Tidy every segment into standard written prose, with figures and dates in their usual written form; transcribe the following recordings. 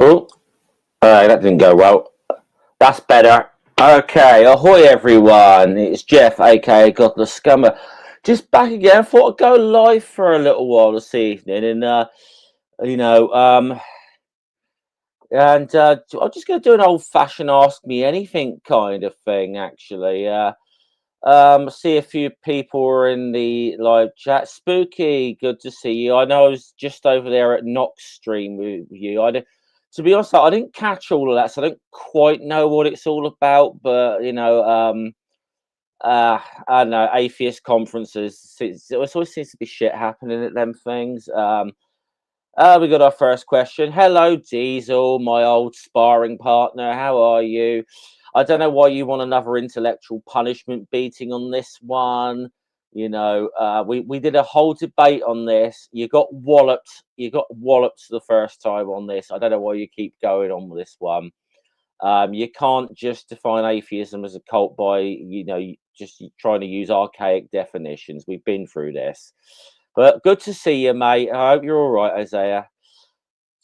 Oh, that didn't go well. That's better. Okay, ahoy everyone. It's Jeff, aka Godless Scummer. Just back again. Thought I'd go live for a little while this evening, and you know, um, I'm just going to do an old-fashioned ask me anything kind of thing. Actually, see a few people are in the live chat. Spooky, good to see you. I know I was just over there at Nox stream with you. To be honest, I didn't catch all of that, so I don't quite know what it's all about. But I don't know, atheist conferences. It always seems to be shit happening at them things. We got our first question. Hello, Diesel, my old sparring partner. How are you? I don't know why you want another intellectual punishment beating on this one. We did a whole debate on this. You got walloped. You got walloped the first time on this. I don't know why you keep going on with this one. You can't just define atheism as a cult by just trying to use archaic definitions. We've been through this. But good to see you, mate. I hope you're all right, Isaiah.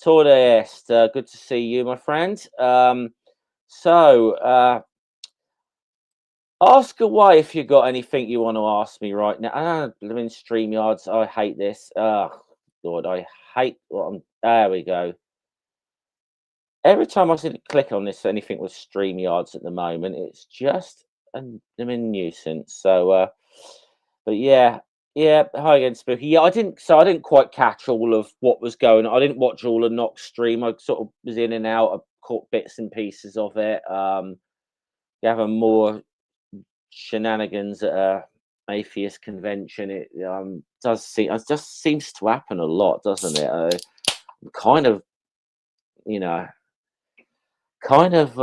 Todo est. Good to see you, my friend. Ask away if you got anything you want to ask me right now. I'm in StreamYards. I hate this. Oh, Lord, I hate what I'm. There we go. Every time I see to click on this, anything with StreamYards at the moment, it's just a nuisance. But yeah. Hi again, Spooky. Yeah, I didn't quite catch all of what was going on. I didn't watch all of Nox stream. I sort of was in and out. I caught bits and pieces of it. You have a more shenanigans at a atheist convention. It just seems to happen a lot, doesn't it? Kind of, you know, kind of.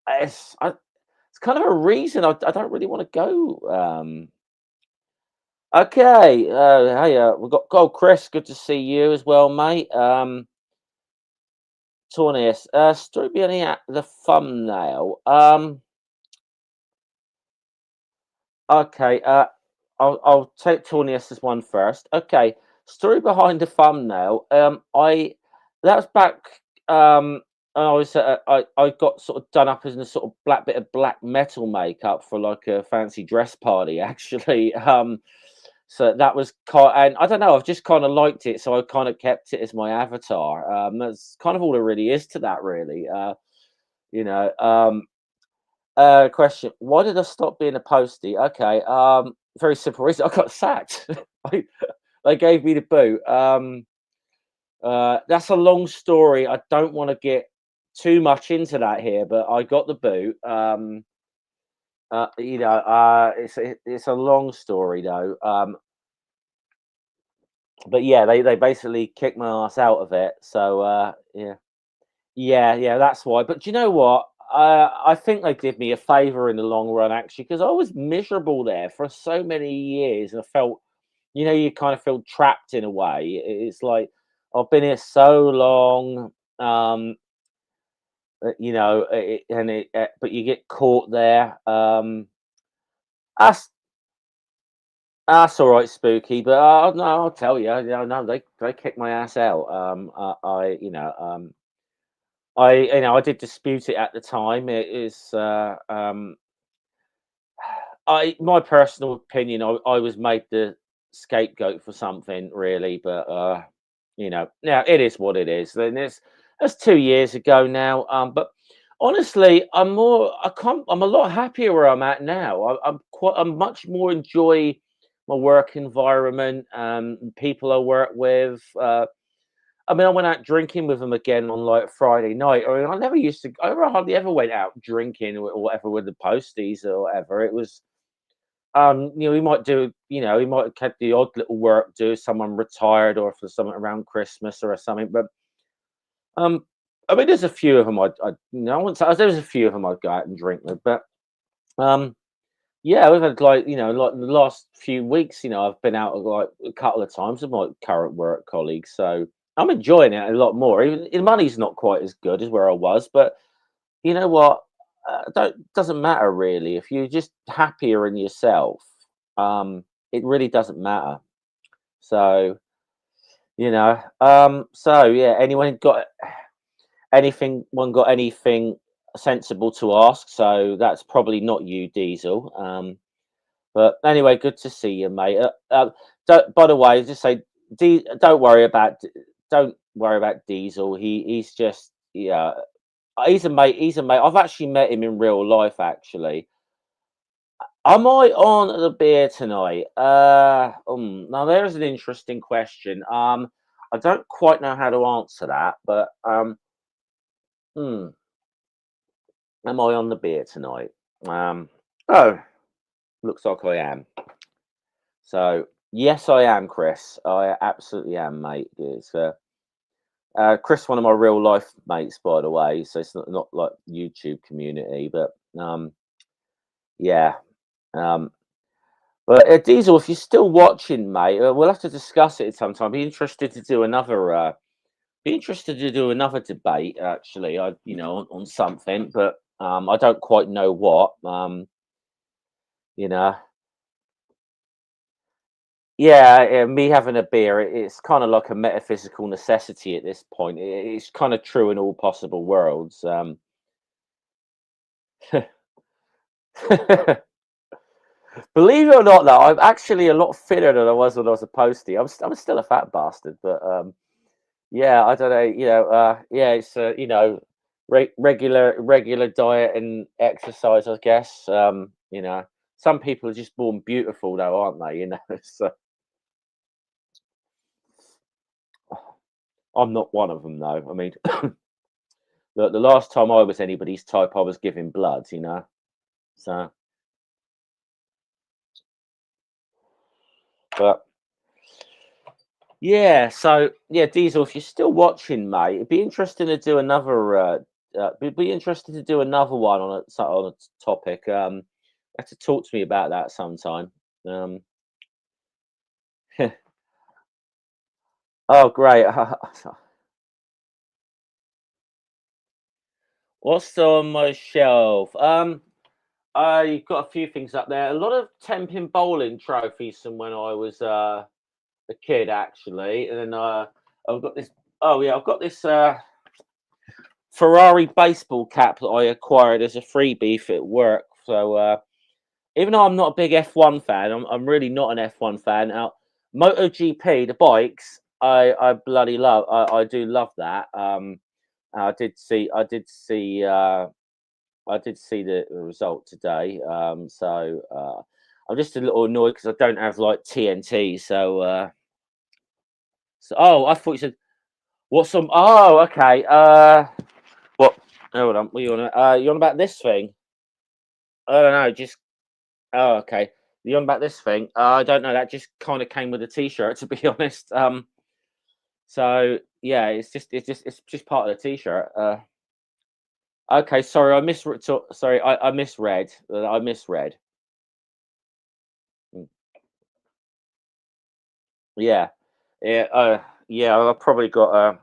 It's kind of a reason I don't really want to go. Okay, hey, we've got Chris. Good to see you as well, mate. Tornius, story behind the thumbnail. Okay, I'll take Tornius's one first. Okay, story behind the thumbnail. I that was back. And I was I got sort of done up as a sort of black bit of black metal makeup for like a fancy dress party, actually. So that was kind, and I don't know. I've just kind of liked it, so I kind of kept it as my avatar. That's kind of all there really is to that, really. You know. Question: why did I stop being a postie? Okay. Very simple reason. I got sacked. I, they gave me the boot. That's a long story. I don't want to get too much into that here, but I got the boot. It's a long story though. But yeah, they basically kicked my ass out of it. So yeah, that's why. But do you know what? I think they did me a favor in the long run, actually, because I was miserable there for so many years. I felt, you kind of feel trapped in a way. It's like I've been here so long, but you get caught there. That's that's all right, Spooky. But no, I'll tell you, no, they kicked my ass out. I did dispute it at the time. It is my personal opinion. I was made the scapegoat for something, really. But yeah, it is what it is. Then that's 2 years ago now. But honestly, I'm a lot happier where I'm at now. I'm much more enjoy my work environment, people I work with. I mean, I went out drinking with them again on like Friday night. I mean, I hardly ever went out drinking or whatever with the posties or whatever. It was, we might do, we might have kept the odd little work do someone retired or for something around Christmas or something. But, I mean, there's a few of them I wouldn't say, there's a few of them I'd go out and drink with, but, yeah, we've had like, like the last few weeks, I've been out like a couple of times with my current work colleagues. So, I'm enjoying it a lot more. Even the money's not quite as good as where I was, but you know what? Doesn't matter really. If you're just happier in yourself, it really doesn't matter. So you know. So yeah, anyone got anything? One got anything sensible to ask? So that's probably not you, Diesel. But anyway, good to see you, mate. By the way, just say, don't worry about Diesel. He's just, yeah, he's a mate. He's a mate. I've actually met him in real life. Actually, am I on the beer tonight? Now there's an interesting question. I don't quite know how to answer that, but hmm, am I on the beer tonight? Oh, looks like I am. So yes, I am, Chris. I absolutely am, mate. It's Chris, one of my real life mates, by the way. So it's not like YouTube community, but yeah. Um, but Diesel, if you're still watching, mate, we'll have to discuss it sometime. Be interested to do another. Be interested to do another debate. Actually, on something, but I don't quite know what. You know. Yeah, me having a beer, it's kind of like a metaphysical necessity at this point. It's kind of true in all possible worlds. Believe it or not, though, I'm actually a lot thinner than I was when I was a postie. I'm still a fat bastard, but yeah, I don't know. Yeah, it's regular diet and exercise, I guess. Some people are just born beautiful, though, aren't they? So I'm not one of them, though. I mean, the last time I was anybody's type, I was giving blood. So, but yeah, so yeah, Diesel, if you're still watching, mate, it'd be interesting to do another. Be interested to do another one on a topic. Have to talk to me about that sometime. Um, oh, great. What's on my shelf? I got a few things up there. A lot of Tenpin bowling trophies from when I was a kid, actually, and then I've got this. Oh yeah, I've got this Ferrari baseball cap that I acquired as a freebie at work. So even though I'm not a big F1 fan, I'm really not an F1 fan. Now, MotoGP, the bikes, I bloody love. I do love that. I did see the result today. I'm just a little annoyed because I don't have like TNT. Oh, I thought you said what's some. Oh, okay. What? Hold on. What are you on? You on about this thing? I don't know. Just okay. You on about this thing? I don't know. That just kind of came with a T-shirt, to be honest. So yeah, it's just part of the T-shirt. Okay. Sorry, sorry, I misread. I misread. Mm, Yeah, yeah. Yeah. I probably got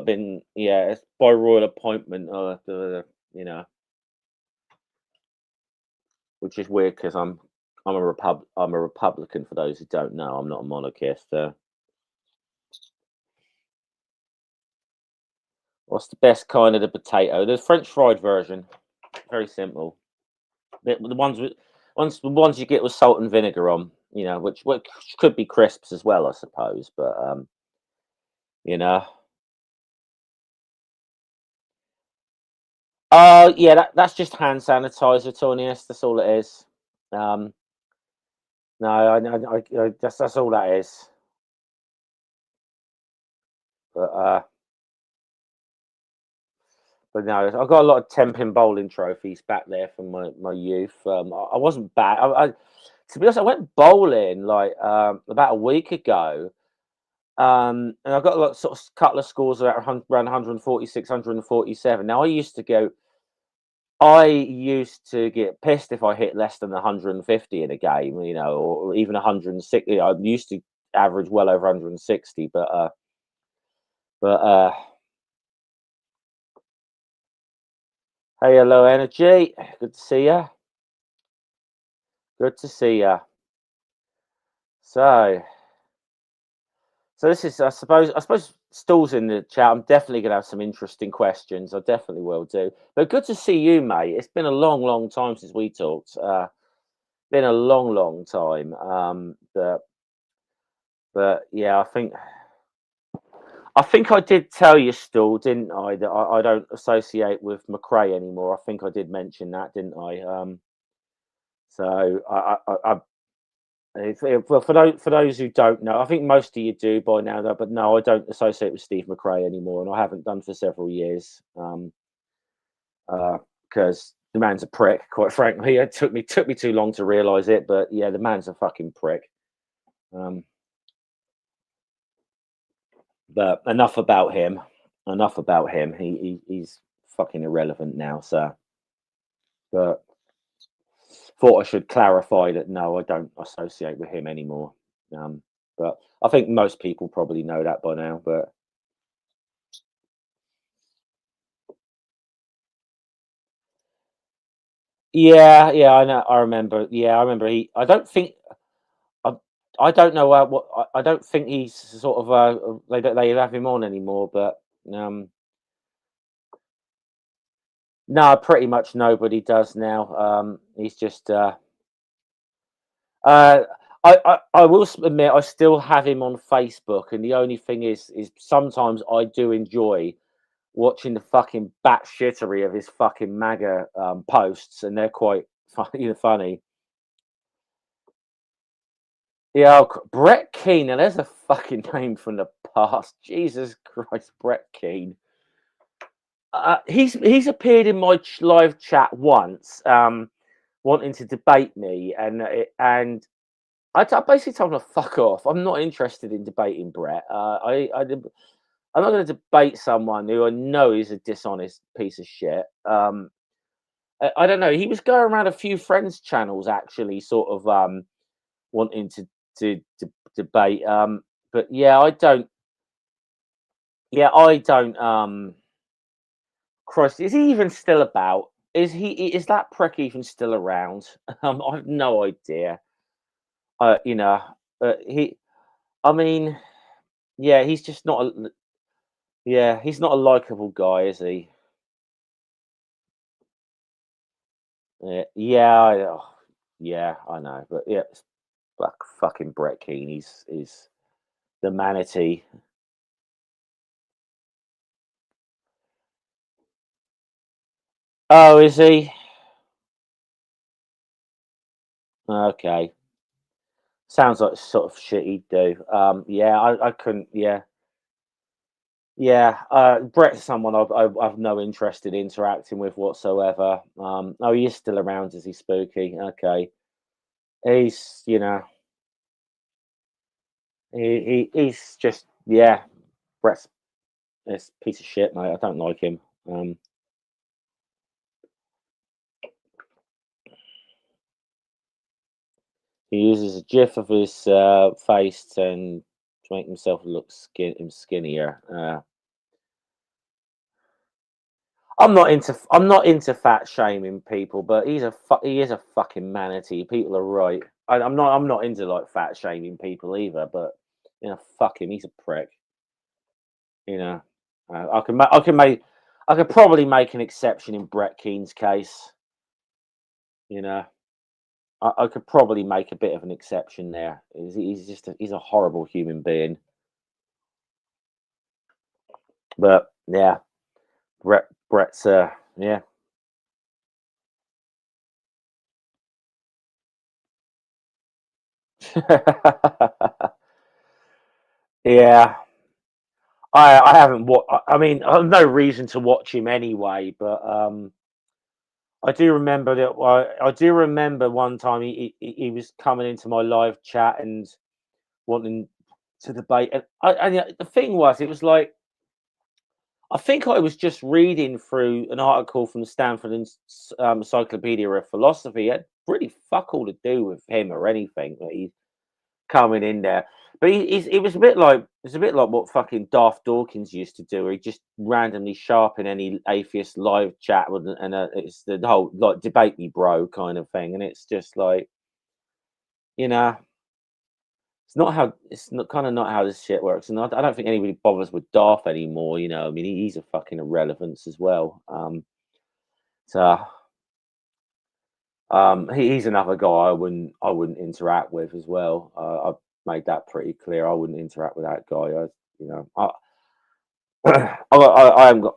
been. Yeah, it's by royal appointment. You know, which is weird because I'm a Republican. For those who don't know, I'm not a monarchist. What's the best kind of the potato? The French fried version. Very simple. The ones you get with salt and vinegar on. Which could be crisps as well, I suppose. But you know. Yeah, that's just hand sanitizer, Tonius. That's all it is. Um, no, that's all that is. But no, I've got a lot of ten-pin bowling trophies back there from my youth. I wasn't bad. To be honest, I went bowling like about a week ago, and I got like sort of couple of scores around 146, 147. Now I used to get pissed if I hit less than 150 in a game, or even 160. I used to average well over 160, but hey, hello, energy. Good to see you. Good to see you. So, So this is, I suppose Stall's in the chat. I'm definitely gonna have some interesting questions. I definitely will do. But good to see you, mate. It's been a long, long time since we talked. Been a long, long time. But yeah, I think I did tell you, Stall, didn't I, that I don't associate with McRae anymore. I think I did mention that, didn't I? So well, for those who don't know, I think most of you do by now, though. But no, I don't associate with Steve McRae anymore, and I haven't done for several years. Because the man's a prick, quite frankly. It took me too long to realise it, but yeah, the man's a fucking prick. Um, but enough about him. Enough about him. He's fucking irrelevant now. So, but thought I should clarify that no, I don't associate with him anymore. Um, but I think most people probably know that by now. But yeah, yeah, I know. I remember. Yeah, I remember. I don't think. I, I don't know what. I don't think he's sort of. They have him on anymore. But um, no, pretty much nobody does now. He's just. Uh, I will admit I still have him on Facebook, and the only thing is sometimes I do enjoy watching the fucking batshittery of his fucking MAGA posts, and they're quite funny. Yeah, Brett Keane. Now there's a fucking name from the past. Jesus Christ, Brett Keane. He's appeared in my live chat once, wanting to debate me, and I basically told him to fuck off. I'm not interested in debating Brett. I'm not going to debate someone who I know is a dishonest piece of shit. I don't know. He was going around a few friends' channels actually, sort of wanting to debate. But yeah, I don't. Yeah, I don't. Christ, is he even still about? Is that prick even still around? I have no idea. You know, he. I mean, yeah, he's just not a. Yeah, he's not a likable guy, is he? Yeah, yeah, I know, but yeah, fucking Brett Keane. He's the manatee. Oh, is he? Okay. Sounds like the sort of shit he'd do. Yeah, I couldn't. Yeah, yeah. Brett's someone I've no interest in interacting with whatsoever. Oh, he is still around. Is he spooky? Okay. He's, he's just, yeah. Brett's this piece of shit, mate. I don't like him. Um, he uses a gif of his face and to make himself look skinnier. I'm not into fat shaming people, but he is a fucking manatee. People are right. I'm not into like fat shaming people either, but fuck him. He's a prick. You know, I could probably make an exception in Brett Keane's case. You know, I could probably make a bit of an exception there. He's a horrible human being. But yeah, Brett's yeah. Yeah, I haven't I mean, I have no reason to watch him anyway, but I do remember that. I do remember one time he was coming into my live chat and wanting to debate. And the thing was, it was like I think I was just reading through an article from the Stanford Encyclopedia of Philosophy. It had really fuck all to do with him or anything. That he's coming in there. But it was a bit like what fucking Darth Dawkins used to do, where he just randomly sharpen any atheist live chat it's the whole like debate me bro kind of thing, and it's just like you know It's not how it's not kind of not how this shit works, and I don't think anybody bothers with Darth anymore. You know, I mean, he's a fucking irrelevance as well. So he's another guy I wouldn't interact with as well. I've made that pretty clear. I wouldn't interact with that guy. You know, I haven't got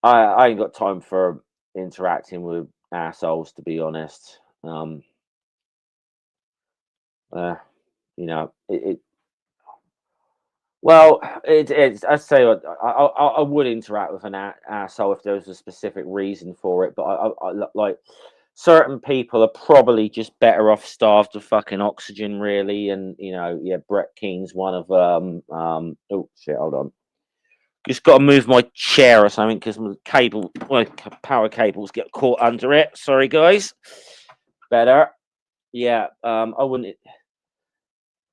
I ain't got time for interacting with assholes, to be honest. Uh, you know, well, it's. I say I would interact with an asshole if there was a specific reason for it, but like certain people are probably just better off starved of fucking oxygen, really. And you know, yeah, Brett Keen's one of Oh shit, hold on. Just got to move my chair or something because my power cables get caught under it. Sorry, guys. Better. Yeah. I wouldn't.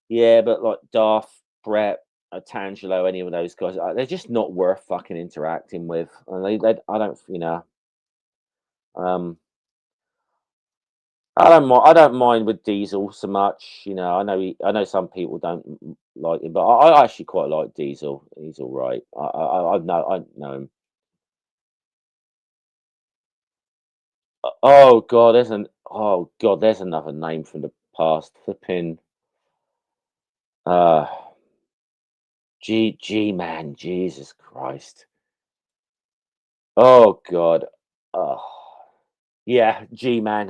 Yeah, but like Darth, Brett, Tangelo, any of those guys, they're just not worth fucking interacting with. And I don't, you know, um, I don't mind with Diesel so much. You know, I know some people don't like him, but I actually quite like Diesel. He's all right. I know him. Oh god, there's another name from the past. Flipping uh G man, Jesus Christ. Oh god. Oh yeah, G man.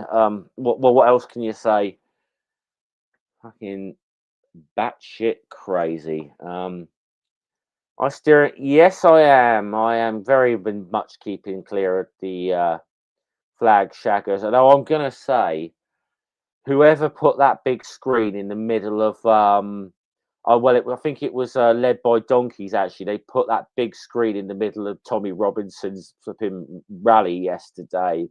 What else can you say? Fucking batshit crazy. Yes, I am. I am very been much keeping clear of the flag shaggers. Although I'm gonna say, whoever put that big screen in the middle of oh well, I think it was led by donkeys. Actually, they put that big screen in the middle of Tommy Robinson's flipping rally yesterday,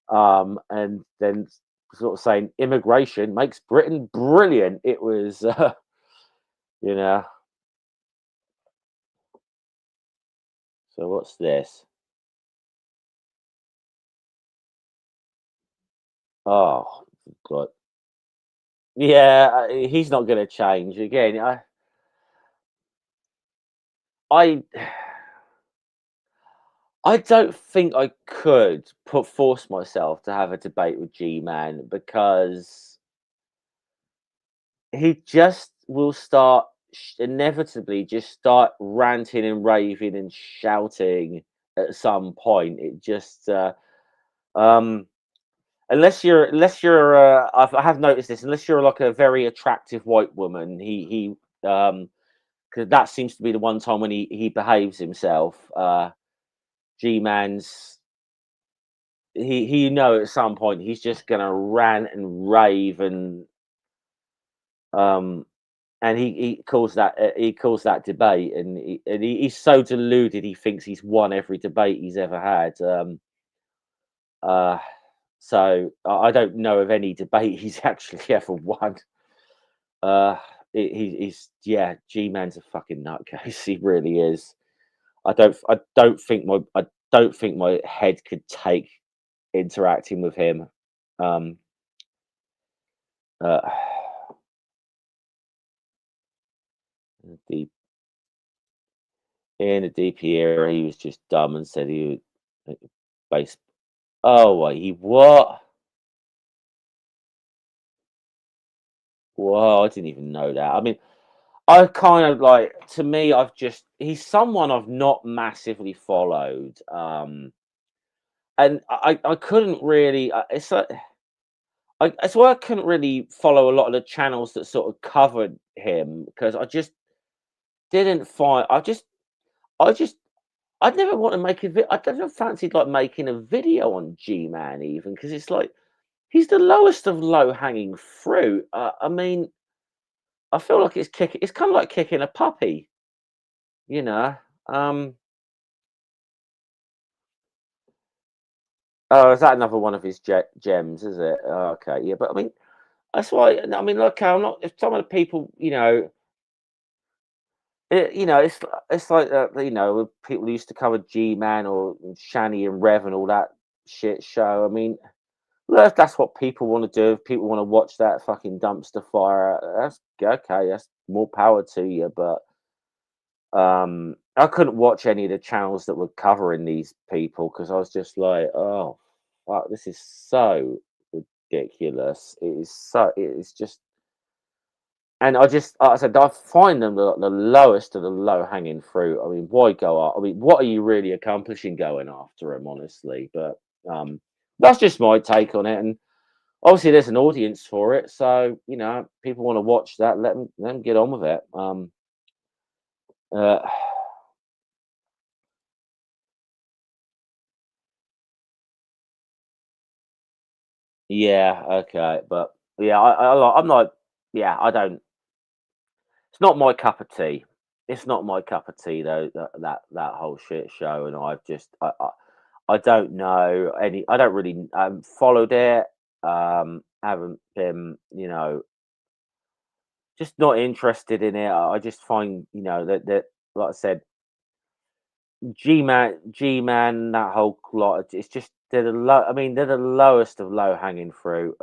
and then sort of saying immigration makes Britain brilliant. It was, you know. So what's this? Oh God, yeah, he's not going to change again. I, I don't think I could force myself to have a debate with G Man because he just will start inevitably just start ranting and raving and shouting at some point. It just um unless you're I have noticed this, unless you're like a very attractive white woman, because that seems to be the one time when he behaves himself. G Man's he you know at some point he's just gonna rant and rave um he calls that debate, and he's so deluded he thinks he's won every debate he's ever had. Uh, so I don't know of any debate he's actually ever won. Uh, he's yeah, G Man's a fucking nutcase. He really is. I don't think my head could take interacting with him. Um, uh, the in the DP era, he was just dumb and said he would base. Oh, he what? Whoa, I didn't even know that. I mean, I kind of like to me, he's someone I've not massively followed. And I couldn't really. It's like that's why I couldn't really follow a lot of the channels that sort of covered him because I just didn't find. I just I'd never want to make a video. I don't fancy like making a video on G Man even because it's like he's the lowest of low hanging fruit. I mean, I feel like It's kind of like kicking a puppy, you know. Um, oh, is that another one of his gems? Is it? Oh, okay, yeah. But I mean, that's why. I mean, look, I'm not. If some of the people, you know, it's like you know, people used to cover G Man or Shani and Rev and all that shit show. I mean, Well, if that's what people want to do, if people want to watch that fucking dumpster fire, that's okay. That's more power to you. But I couldn't watch any of the channels that were covering these people because I was just like, oh, fuck, this is so ridiculous. It is so. It is just. And I just, like I said, I find them the lowest of the low hanging fruit. I mean, why go up? I mean, what are you really accomplishing going after them, honestly? But that's just my take on it. And obviously, there's an audience for it, so people want to watch that. Let them get on with it. Uh, yeah, okay, but yeah, I'm not. Yeah, I don't. It's not my cup of tea. It's not my cup of tea though. That whole shit show, and I've just I don't know any. I don't really followed it. Haven't been, just not interested in it. I just find, that like I said, G Man, that whole lot. It's just they're the low. I mean, they're the lowest of low hanging fruit.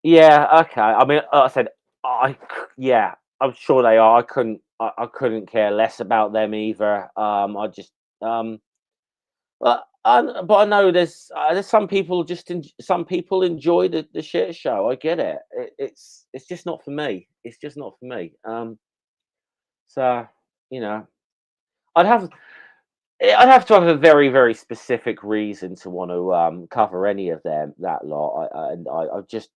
Yeah, okay. I mean, like I said, yeah, I'm sure they are. I couldn't care less about them either. I just, but I know there's some people some people enjoy the shit show. I get it. It's just not for me. It's just not for me. So you know, I'd have I'd have to have a very very specific reason to want to cover any of them that lot. I just,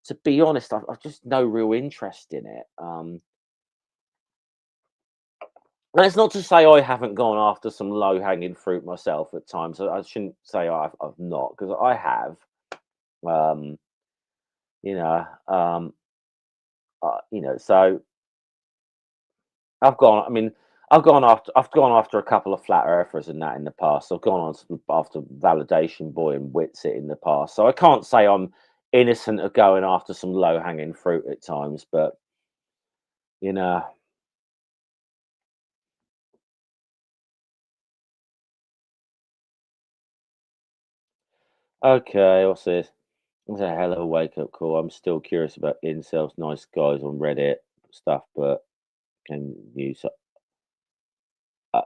to be honest, I've just no real interest in it. And it's not to say I haven't gone after some low hanging fruit myself at times. I shouldn't say I've not, because I have. Um, you know, um, so I've gone. I mean, I've gone after a couple of flat earthers and that in the past. I've gone after Validation Boy and Witsit in the past. So I can't say I'm innocent of going after some low hanging fruit at times, but you know. Okay, what's this? It's a hell of a wake up call. I'm still curious about incels, nice guys on Reddit stuff, but can you? Uh,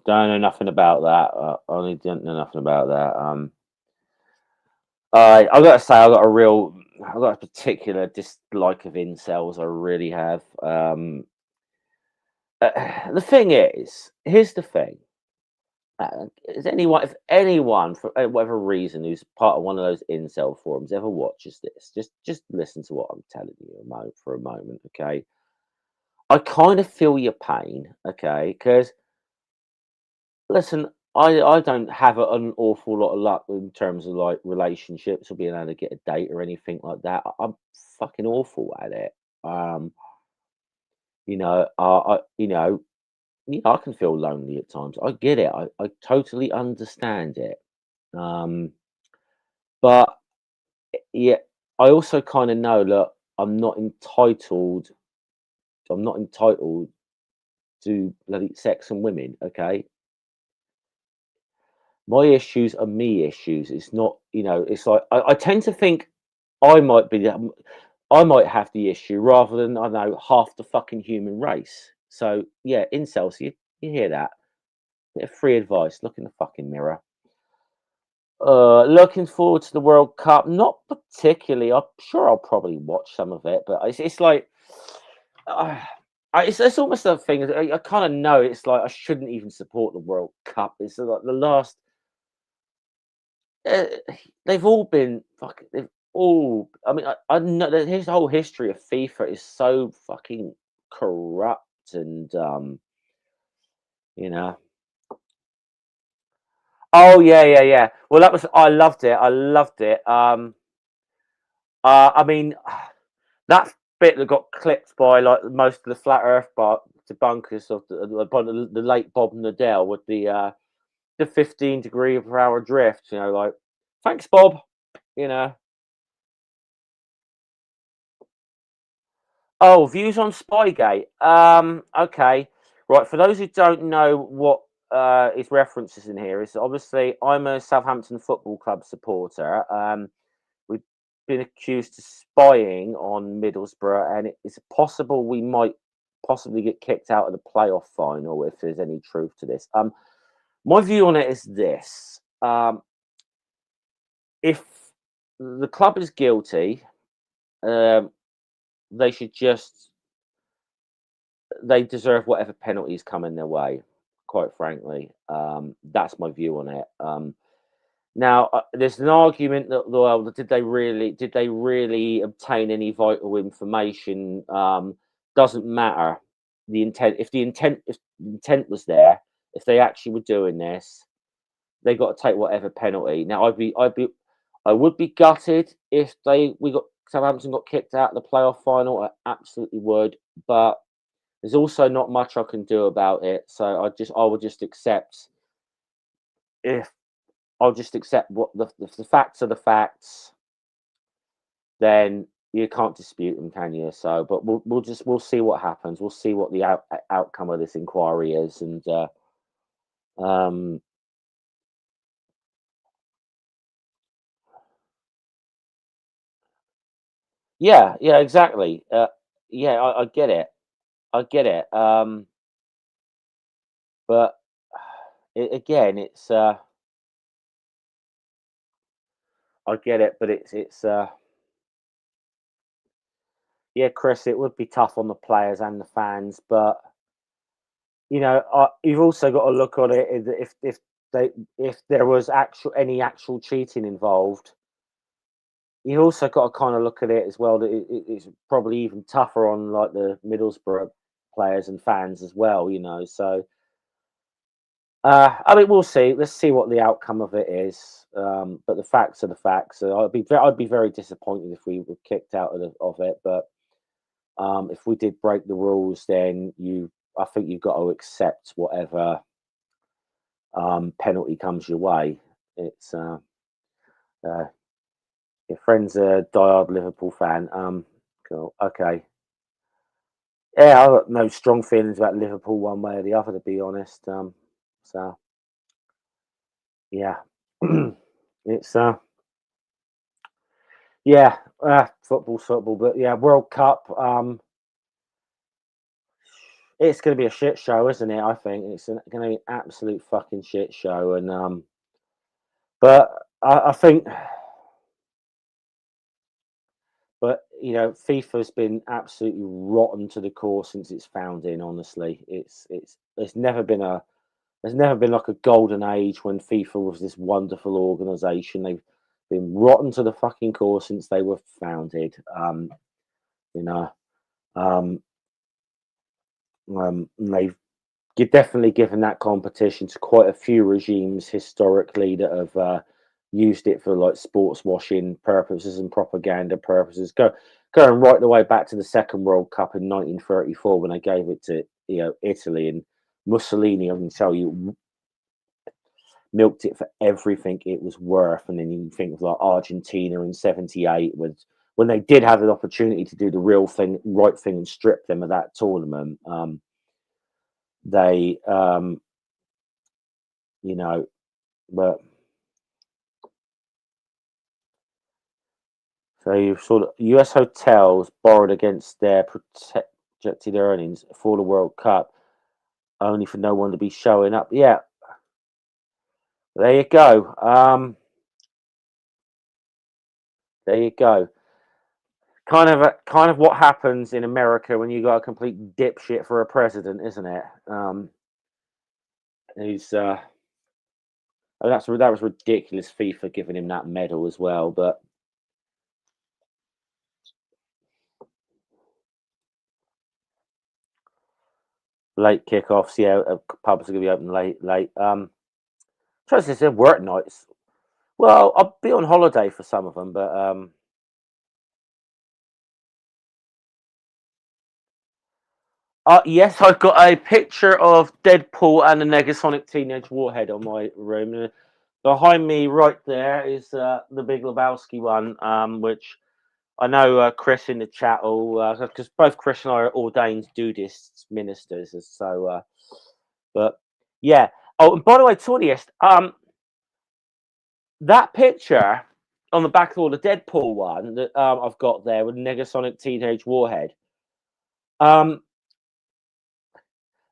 don't know nothing about that. Only don't know nothing about that. I got to say, I got a particular dislike of incels. I really have. The thing is, here's the thing. If anyone for whatever reason who's part of one of those incel forums ever watches this, just listen to what I'm telling you for a moment, okay? I kind of feel your pain, okay? Because listen, I don't have an awful lot of luck in terms of like relationships or being able to get a date or anything like that. I'm fucking awful at it. Um, I can feel lonely at times. I get it. I totally understand it. Um, but yeah, I also kind of know that I'm not entitled. I'm not entitled to bloody sex and women. Okay, my issues are me issues. It's not, it's like I tend to think I might be I might have the issue rather than, I know, half the fucking human race. So yeah, incels, you hear that? Bit of free advice. Look in the fucking mirror. Looking forward to the World Cup. Not particularly. I'm sure I'll probably watch some of it, but it's like, uh, it's almost a thing. I kind of know it's like I shouldn't even support the World Cup. It's like the last. Uh, they've all been fucking. They've all. I mean, I know that his whole history of FIFA is so fucking corrupt, and you know. Oh yeah, yeah, yeah. Well, that was. I loved it. I loved it. I mean, that bit that got clipped by like most of the flat Earth debunkers of by the late Bob Nadell with the 15 degree per hour drift. Like, thanks, Bob. You know. Oh, views on Spygate. Okay, right. For those who don't know what his references in here is obviously I'm a Southampton Football Club supporter. We've been accused of spying on Middlesbrough, and it's possible we might possibly get kicked out of the playoff final if there's any truth to this. My view on it is this: if the club is guilty, they should they deserve whatever penalties come in their way. Quite frankly, that's my view on it. Now, there's an argument that, well, did they really obtain any vital information? Doesn't matter. If the intent was there, if they actually were doing this, they got to take whatever penalty. Now, I would be gutted if Southampton got kicked out of the playoff final. I absolutely would, but there's also not much I can do about it. So I would just accept what the facts are the facts. Then you can't dispute them, can you? So, but we'll see what happens. We'll see what the outcome of this inquiry is, and yeah, exactly. Yeah, I get it. I get it. But again, it's I get it, but it's yeah, Chris, it would be tough on the players and the fans, but you've also got to look at it if there was any actual cheating involved. You've also got to kind of look at it as well that it's probably even tougher on like the Middlesbrough players and fans as well. So I mean, we'll see. Let's see what the outcome of it is. But the facts are the facts. So I'd be very disappointed if we were kicked out of it. But if we did break the rules, then I think you've got to accept whatever penalty comes your way. It's your friend's a diehard Liverpool fan. Cool. Okay. Yeah, I've got no strong feelings about Liverpool one way or the other, to be honest. So yeah, it's yeah, football's football, but yeah, World Cup. It's going to be a shit show, isn't it? I think it's going to be an absolute fucking shit show, and but I think, but FIFA's been absolutely rotten to the core since its founding. Honestly, there's never been like a golden age when FIFA was this wonderful organization. They've been rotten to the fucking core since they were founded. They've definitely given that competition to quite a few regimes historically that have used it for like sports washing purposes and propaganda purposes. Going right the way back to the Second World Cup in 1934 when they gave it to Italy, and Mussolini, I can tell you, milked it for everything it was worth. And then you think of like Argentina in '78 when they did have an opportunity to do the right thing, and strip them of that tournament. They, but so you've sort of U.S. hotels borrowed against their projected earnings for the World Cup, only for no one to be showing up. Yeah, there you go. There you go. Kind of what happens in America when you got a complete dipshit for a president, isn't it? He's that was ridiculous. FIFA giving him that medal as well, but late kickoffs. Yeah, pubs are gonna be open late. Trying to say work nights. Well, I'll be on holiday for some of them, but yes, I've got a picture of Deadpool and the Negasonic Teenage Warhead on my room. Behind me, right there, is the Big Lebowski one, which I know Chris in the chat because both Chris and I are ordained Dudists ministers, so but yeah, Oh, and by the way, Torniest, that picture on the back of all the Deadpool one that I've got there with Negasonic Teenage Warhead.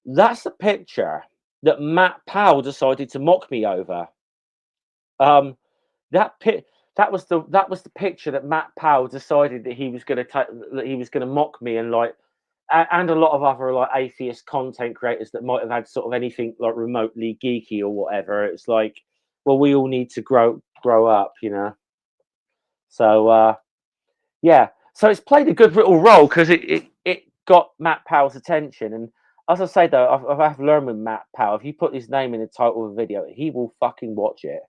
That's the picture that Matt Powell decided to mock me over. That was the picture that Matt Powell decided that he was going to mock me, and like, and a lot of other like atheist content creators that might have had sort of anything like remotely geeky or whatever. It's like, well, we all need to grow up, you know. So yeah, so it's played a good little role because it got Matt Powell's attention. And as I say though, I've learned with Matt Powell, if you put his name in the title of a video, he will fucking watch it.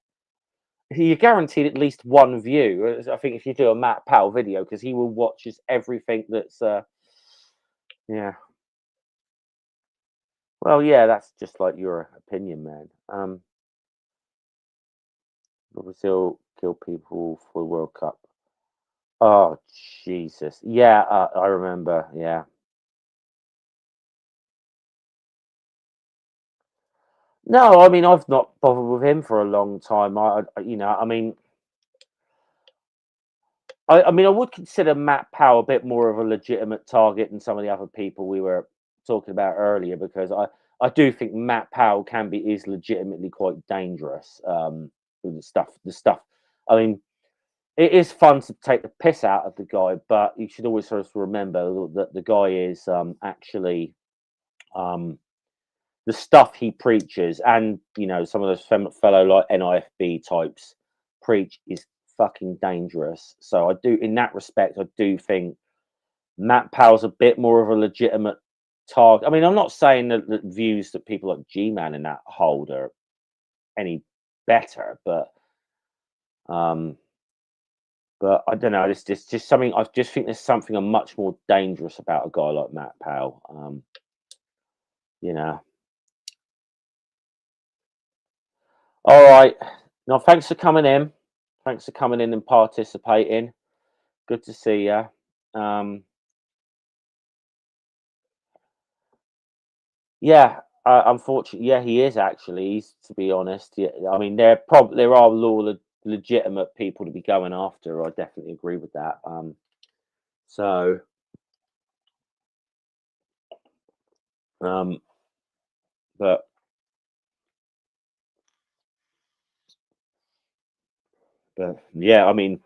You're guaranteed at least one view. I think if you do a Matt Powell video, because he will watch everything that's yeah. Well, yeah, that's just like your opinion, man. Brazil kill people for the World Cup. Oh Jesus, yeah, I remember. Yeah. No, I mean I've not bothered with him for a long time. You know, I mean, I mean, I would consider Matt Powell a bit more of a legitimate target than some of the other people we were talking about earlier, because I do think Matt Powell is legitimately quite dangerous. With the stuff. I mean, it is fun to take the piss out of the guy, but you should always sort of remember that the guy is actually um, the stuff he preaches, and you know, some of those fellow like NIFB types preach is fucking dangerous. So I do, in that respect, I do think Matt Powell's a bit more of a legitimate target. I mean, I'm not saying that the views that people like G-Man and that hold are any better, um, but I don't know. It's just something. I just think there's something much more dangerous about a guy like Matt Powell. You know. All right. Now, thanks for coming in. Thanks for coming in and participating. Good to see you. Yeah, unfortunately, yeah, he is actually. To be honest, yeah, I mean, there are legitimate people to be going after. I definitely agree with that. So, um, but yeah, I mean,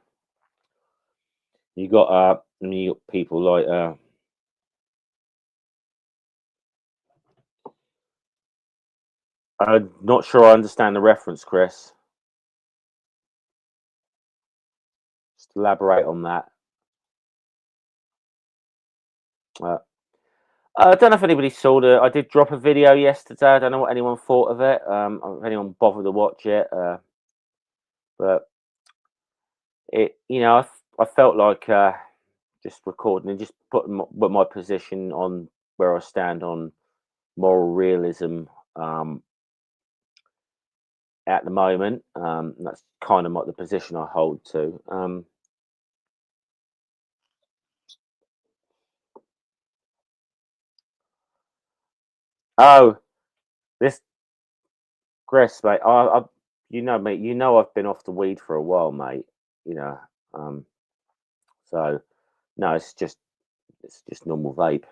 you got you got people like I'm not sure I understand the reference, Chris. Just elaborate on that. Uh, I don't know if anybody saw I did drop a video yesterday. I don't know what anyone thought of it. If anyone bothered to watch it, but you know, I felt like just recording and just putting my position on where I stand on moral realism at the moment. That's kind of the position I hold to. Oh, this Chris, mate. You know, mate. You know, I've been off the weed for a while, mate. You know, so no, it's just normal vape.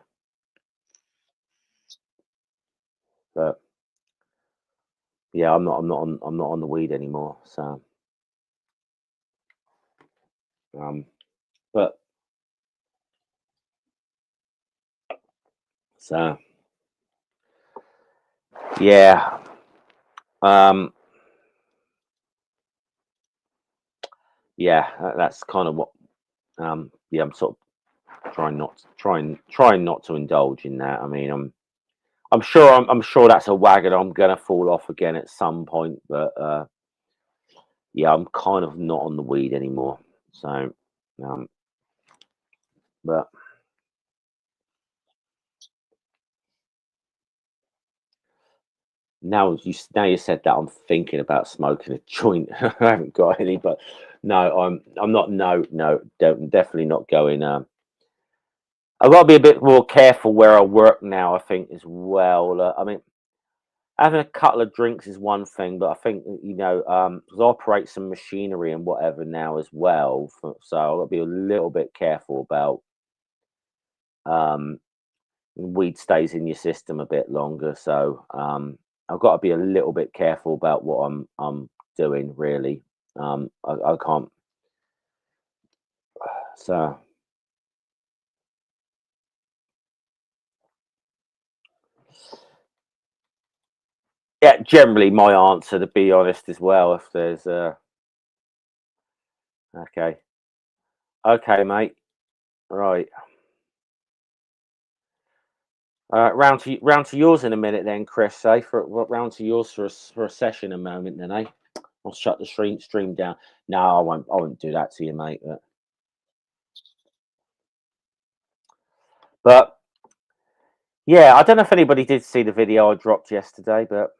But yeah, I'm not on the weed anymore. So, um, but so yeah, um, yeah, that's kind of what. Yeah, I'm sort of trying not to indulge in that. I mean, I'm sure that's a wagon I'm gonna fall off again at some point. But yeah, I'm kind of not on the weed anymore. So, um, but now you said that, I'm thinking about smoking a joint. I haven't got any, but no, I'm not. No, definitely not going. I've got to be a bit more careful where I work now, I think, as well. I mean, having a couple of drinks is one thing, but I think because I operate some machinery and whatever now as well, so I've got to be a little bit careful about um, weed stays in your system a bit longer. So I've got to be a little bit careful about what I'm doing. Really, I can't. So yeah, generally my answer, to be honest, as well. If there's okay, okay, mate, right. Round to yours in a minute, then, Chris. Eh? Round to yours for a session a moment, then, eh? I'll shut the stream down. No, I won't. I won't do that to you, mate. But yeah, I don't know if anybody did see the video I dropped yesterday, but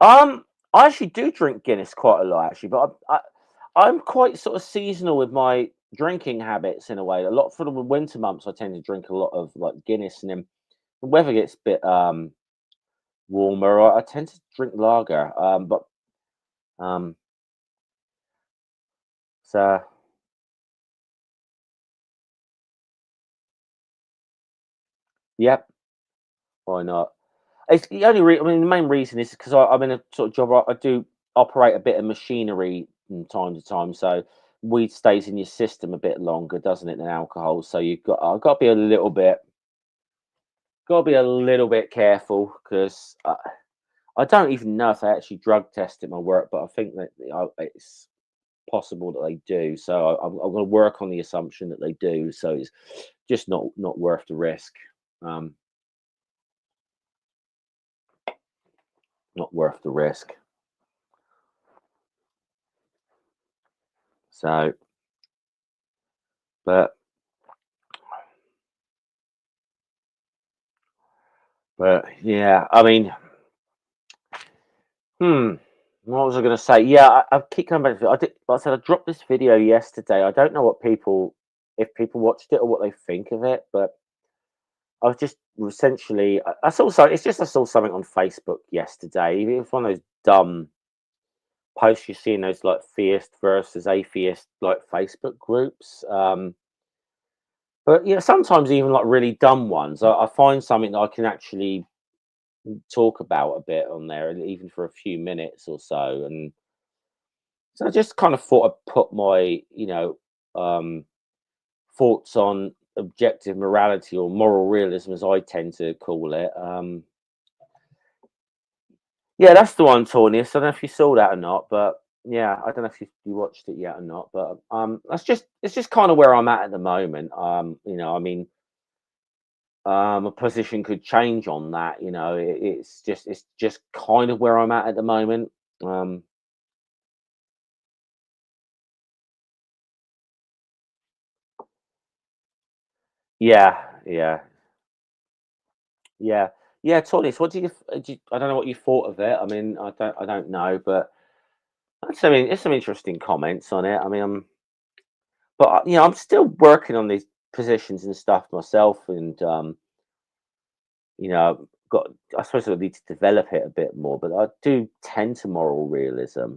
I actually do drink Guinness quite a lot, actually. But I'm quite sort of seasonal with my drinking habits in a way. A lot for the winter months, I tend to drink a lot of like Guinness, and then the weather gets a bit warmer. I tend to drink lager. But um, so yep, why not? It's the only I mean, the main reason is because I'm in a sort of job. I do operate a bit of machinery from time to time, so weed stays in your system a bit longer, doesn't it, than alcohol? So I've got to be a little bit, careful because I don't even know if they actually drug test at my work, but I think that it's possible that they do. So I'm going to work on the assumption that they do. So it's just not worth the risk. Um, not worth the risk. So, but yeah, I mean, hmm, what was I going to say? Yeah, I keep coming back to it. Like I said, I dropped this video yesterday. I don't know if people watched it or what they think of it, but I was just essentially, I saw something. It's just I saw something on Facebook yesterday. It was one of those dumb posts you see in those like theist versus atheist like Facebook groups. But sometimes even like really dumb ones. I find something that I can actually talk about a bit on there, and even for a few minutes or so. And so I just kind of thought I'd put my, um, thoughts on objective morality or moral realism, as I tend to call it. Yeah, that's the one, Tony. So I don't know if you saw that or not, but yeah, I don't know if you watched it yet or not, but it's just kind of where I'm at the moment. I mean, a position could change on that. It's just kind of where I'm at the moment. Um, yeah, yeah, yeah, yeah. Tony, so what I don't know what you thought of it. I mean, I don't know, but there's some interesting comments on it. I mean, but I'm still working on these positions and stuff myself, and got I suppose I need to develop it a bit more. But I do tend to moral realism.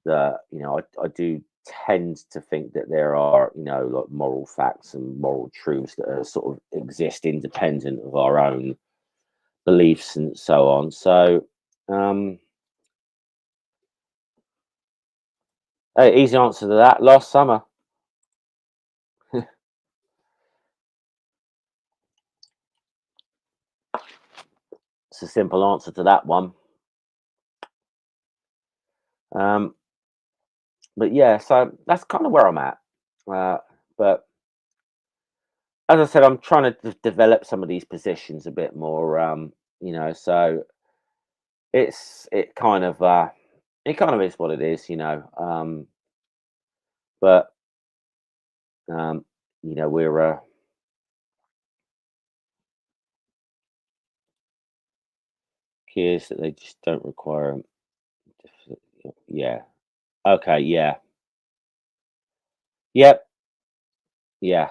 That I do tend to think that there are like moral facts and moral truths that are sort of exist independent of our own beliefs and so on. So um, easy answer to that. Last summer. It's a simple answer to that one. Um, but yeah, so that's kind of where I'm at. But as I said, I'm trying to develop some of these positions a bit more. So it kind of is what it is. But um, we're curious that they just don't require 'em. Yeah. Okay. Yeah. Yep. Yeah.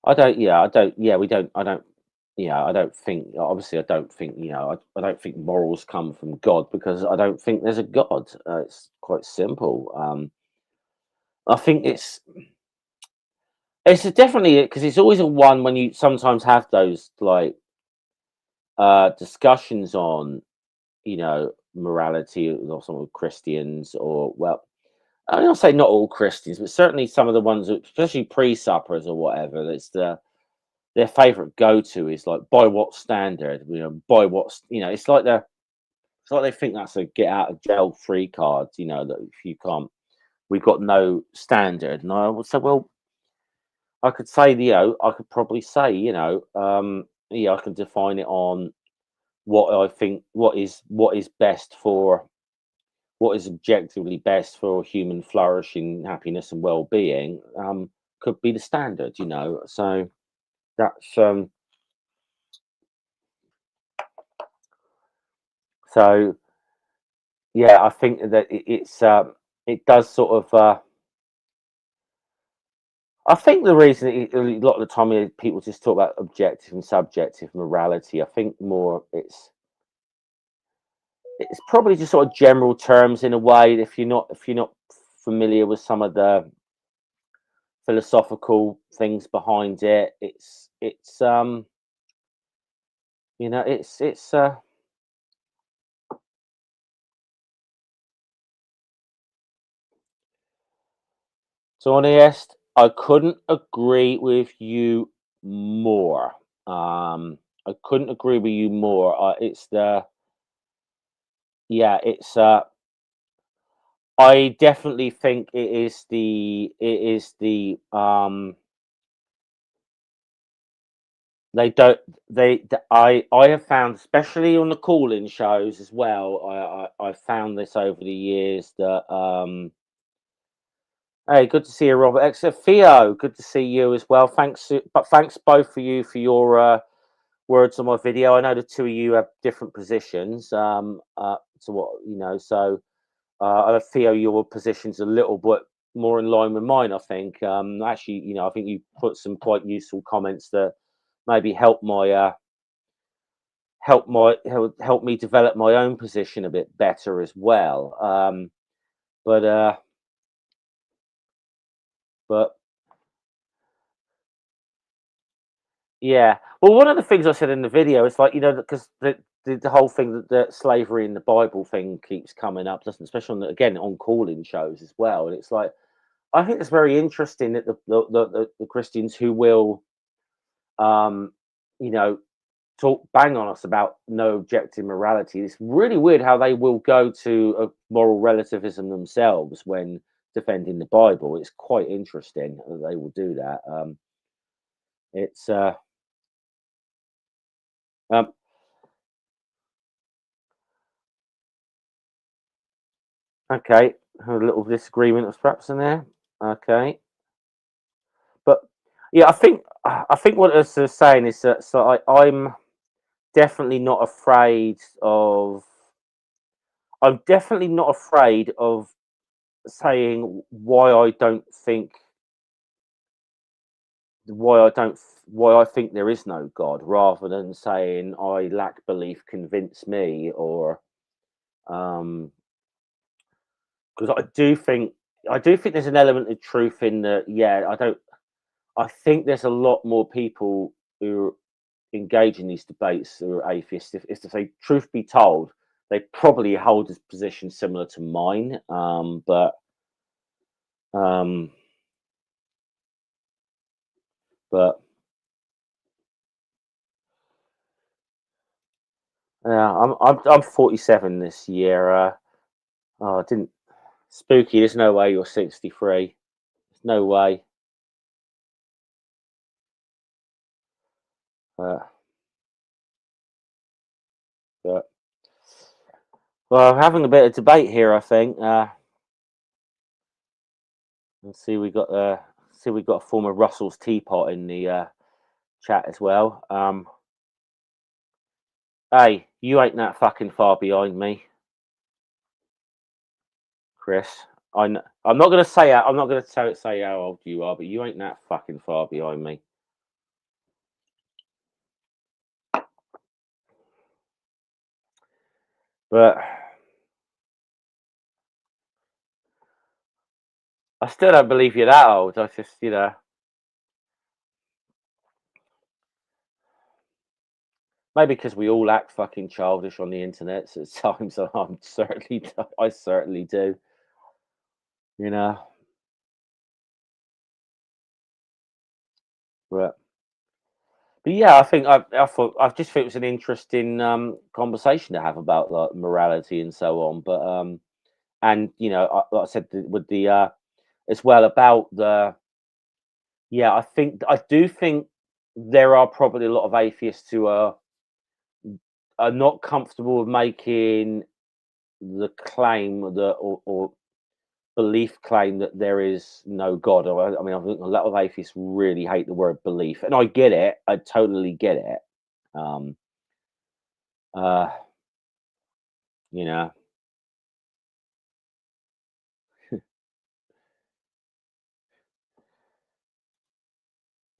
I don't. Yeah, I don't. Yeah, we don't. I don't. Yeah, I don't think. Obviously, I don't think. I don't think morals come from God because I don't think there's a God. It's quite simple. I think it's definitely because it's always a one when you sometimes have those like discussions on morality or some of Christians or well I'm not say not all Christians, but certainly some of the ones, especially pre-suppers or whatever. That's their favorite go-to is like by what standard, by what's it's like they think that's a get out of jail free card. That if you can't, we've got no standard. And I would say, well, I could say, I could probably say, I can define it on what I think, what is best for what is objectively best for human flourishing, happiness, and well-being could be the standard. So that's so yeah. I think that it does sort of. I think the reason a lot of the time people just talk about objective and subjective morality. I think more it's probably just sort of general terms in a way. If you're not familiar with some of the philosophical things behind it, it's so honest. I couldn't agree with you more. I couldn't agree with you more. It's the yeah, it's I definitely think they don't I have found, especially on the call-in shows as well. I found this over the years that hey, good to see you, Robert X. Theo, good to see you as well. Thanks both for you for your words on my video. I know the two of you have different positions. To what so Theo, your position's a little bit more in line with mine. I think. Actually, I think you put some quite useful comments that maybe help me develop my own position a bit better as well. But but Yeah. Well, one of the things I said in the video is like, because the whole thing that slavery in the Bible thing keeps coming up, doesn't, especially again on calling shows as well. And it's like, I think it's very interesting that the Christians who will, um, you know, talk bang on us about no objective morality. It's really weird how they will go to a moral relativism themselves when defending the Bible. It's quite interesting that they will do that. It's um, Okay, a little disagreement of perhaps in there. Okay, but yeah, I think what it's saying is that I'm definitely not afraid of. I'm definitely not afraid of saying why I think there is no God, rather than saying I lack belief, convince me, or um, because I do think there's an element of truth in that. Yeah, I think there's a lot more people who engage in these debates who are atheists. If to say truth be told, they probably hold a position similar to mine. Um, but yeah, I'm 47 this year. Oh, I didn't spooky. There's no way you're 63. There's no way. Uh, but well, having a bit of debate here, I think. Let's see, we got a former Russell's teapot in the chat as well. Hey, you ain't that fucking far behind me, Chris. I'm not gonna say I'm not gonna say how old you are, but you ain't that fucking far behind me. But I still don't believe you're that old. I just, maybe because we all act fucking childish on the internet at times. I certainly do. You know, but yeah, I just think it was an interesting conversation to have about like morality and so on. But and like I said with the as well about the yeah, I do think there are probably a lot of atheists who are not comfortable with making the claim that or belief claim that there is no God. Or, I mean, I think a lot of atheists really hate the word belief, and I get it. I totally get it. Um, uh, you know,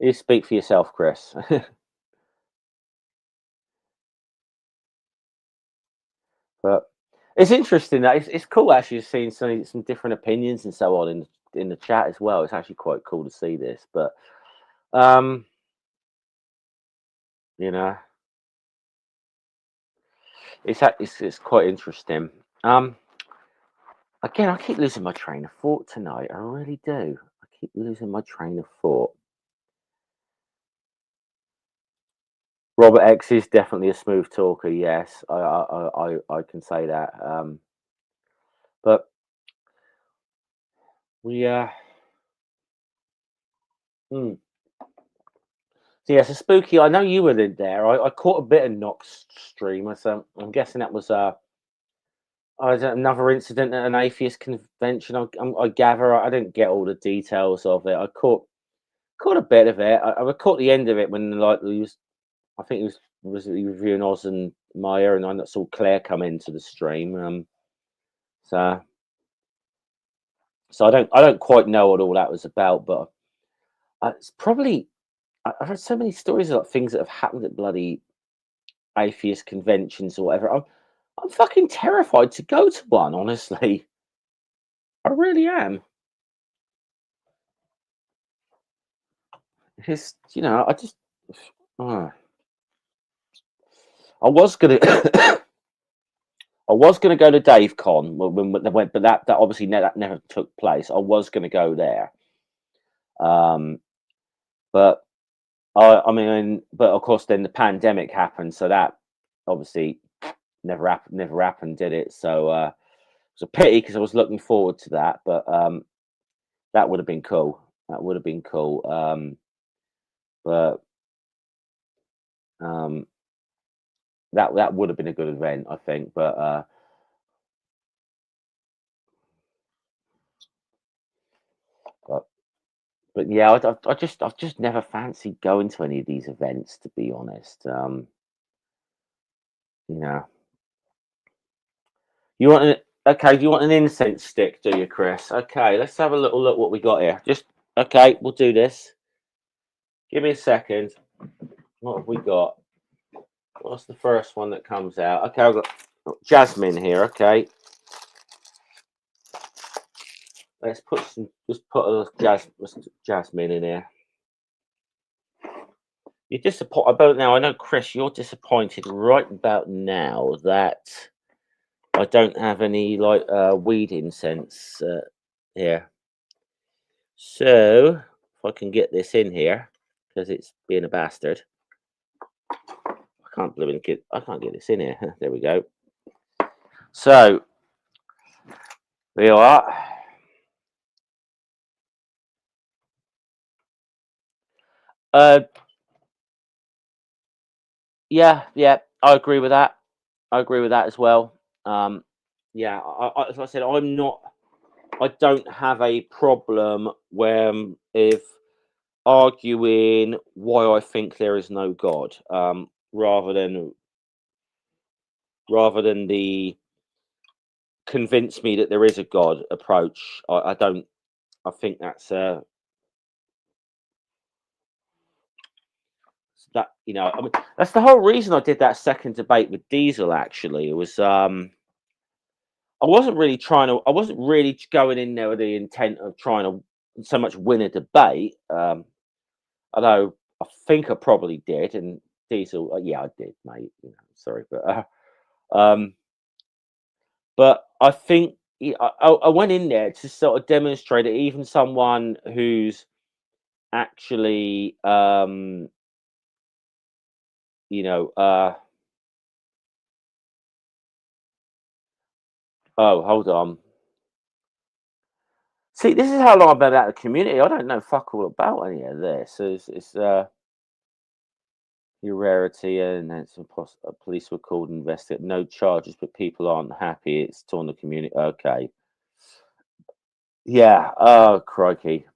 you speak for yourself, Chris. But it's interesting that it's cool actually seeing some different opinions and so on in the chat as well. It's actually quite cool to see this, but um, you know, it's quite interesting. Um, Again, I keep losing my train of thought tonight. I really do. I keep losing my train of thought. Robert X is definitely a smooth talker. Yes, I can say that. But we hmm. So yeah, so spooky. I know you were in there. I caught a bit of Nox stream. So I'm guessing that was another incident at an atheist convention. I gather. I didn't get all the details of it. I caught a bit of it. I caught the end of it when like he was. I think he reviewing Oz and Maya, and I saw Claire come into the stream. So I don't quite know what all that was about, but it's probably I've heard so many stories about things that have happened at bloody atheist conventions or whatever. I'm fucking terrified to go to one. Honestly, I really am. It's I just uh, I was gonna I was gonna go to Dave Con when they went, but that obviously that never took place. I was gonna go there, um, but but of course, then the pandemic happened, so that obviously never happened, did it? So it's a pity because I was looking forward to that, but that would have been cool. That would have been cool. But um, that would have been a good event, I think. But but yeah, I've just never fancied going to any of these events, to be honest. You know, you want an okay? Do you want an incense stick? Do you, Chris? Okay, let's have a little look what we got here. Just okay, we'll do this. Give me a second. What have we got? What's the first one that comes out? Okay, I've got jasmine here. Okay, let's just put a jasmine in here. You're disappointed about now. I know, Chris, you're disappointed right about now that I don't have any like weed incense here. So if I can get this in here because it's being a bastard. I can't get this in here. There we go. So we are. Uh, yeah, I agree with that. I agree with that as well. Yeah, as I said, I don't have a problem when if arguing why I think there is no God, rather than the convince me that there is a God approach. I don't. I think that I mean that's the whole reason I did that second debate with Diesel. Actually, it was I wasn't really going in there with the intent of trying to so much win a debate. Although I think I probably did, and Diesel, yeah, I did, mate. You know, sorry, um, but I think I went in there to sort of demonstrate that even someone who's actually, you know, oh, hold on. See, this is how long I've been out of the community. I don't know fuck all about any of this. It's your rarity, and then police were called and invested. No charges, but people aren't happy. It's torn the community. Okay. Yeah. Oh, crikey.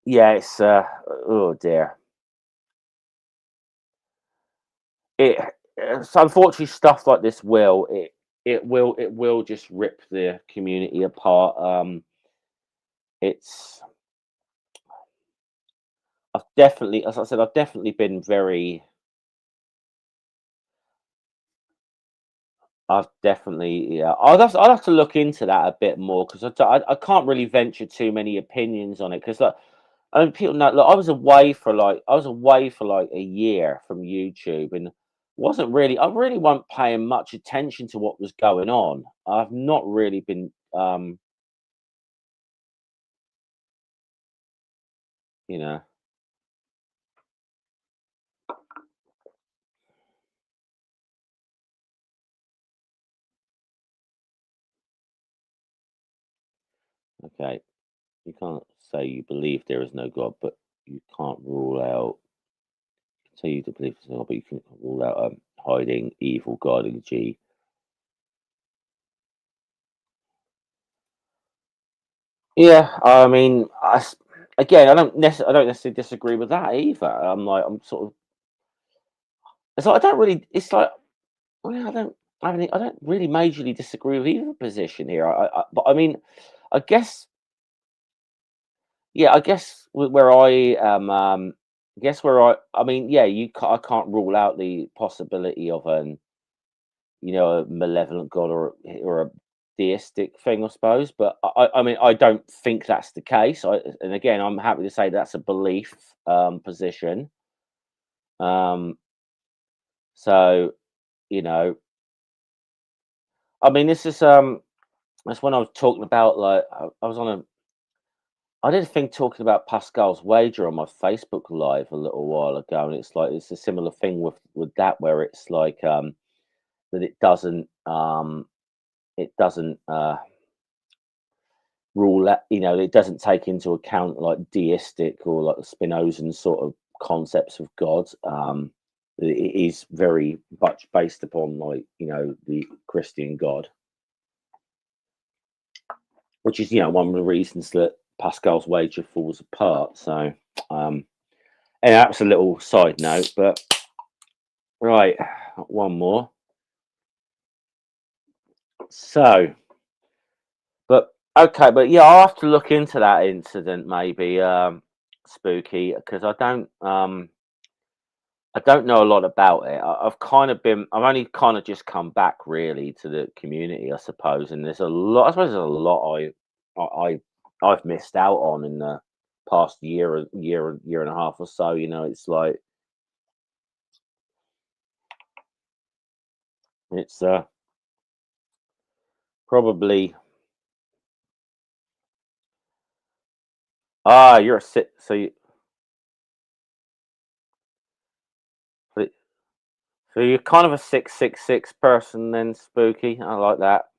Yeah. Oh dear. It. So unfortunately, stuff like this it will just rip the community apart. It's I've definitely, as I said, I've definitely been very. I've definitely, yeah. I'd have to look into that a bit more because I can't really venture too many opinions on it because like, I mean, people know. Look, I was away for like a year from YouTube and wasn't really. I really wasn't paying much attention to what was going on. I've not really been, you know. Okay, you can't say you believe there is no God, but you can't rule out. Say you do believe there's no God, but you can rule out hiding evil, guarding G. Yeah, I mean, again, I don't necessarily disagree with that either. I'm sort of, it's like I don't really, it's like, well, I don't really majorly disagree with either position here. But I mean, I guess, yeah, I guess where I am, I guess I mean, yeah, I can't rule out the possibility of a malevolent god or a theistic thing, I suppose. But I mean, I don't think that's the case. And again, I'm happy to say that's a belief position. Um, so you know, I mean, this is that's when I was talking about like I was on a I did a thing talking about Pascal's wager on my Facebook live a little while ago, and it's like it's a similar thing with that where it's like that it doesn't rule that it doesn't take into account like deistic or like the Spinozan sort of concepts of God. It is very much based upon like the Christian God, which is one of the reasons that Pascal's wager falls apart. So, and that's a little side note, but right, one more. So, but okay, but yeah, I'll have to look into that incident maybe, spooky, because I don't know a lot about it. I've only kind of just come back really to the community, I suppose, and there's a lot. I suppose there's a lot I've missed out on in the past year and a half or so. It's like it's probably you're a sit. So so you're kind of a 666 person then, spooky. I like that.